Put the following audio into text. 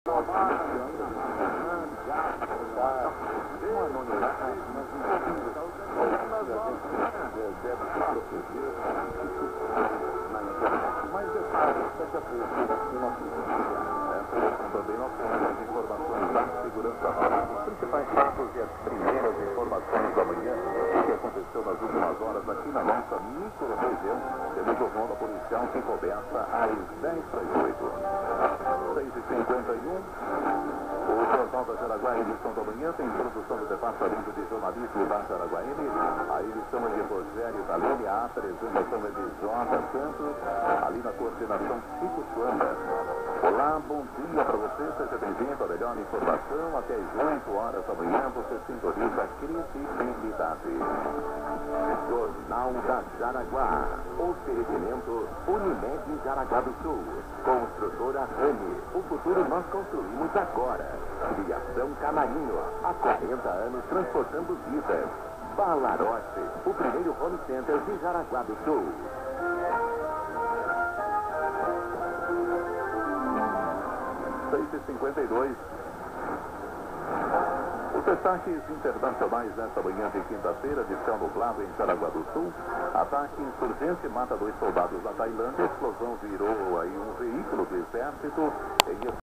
Também nós temos as informações da segurança. Os principais fatos e as primeiras informações da manhã, o que aconteceu nas últimas horas aqui na nossa micro-região. Temos o ronda policial que começa às 10h08. 6h51. O Jornal da Jaraguá, edição da manhã, tem produção do Departamento de Jornalismo da Jaraguaíne. A edição é de Rogério Dalene, a apresentação é de J. Santos, ali na coordenação Chico Suanda. Olá, bom dia para você, seja bem-vindo à melhor informação. Até às 8h da manhã você sintoniza a credibilidade. Jornal da Jaraguá. Oferecimento Unimed Jaraguá do Sul. Construtora Rani. O futuro nós construímos agora. Viação Canarinho. Há 40 anos transportando vidas. Balarote. O primeiro home center de Jaraguá do Sul. 6h52. Os destaques internacionais nesta manhã de quinta-feira de céu nublado em Jaraguá do Sul. Ataque insurgente mata 2 soldados da Tailândia. Explosão virou aí um veículo do exército em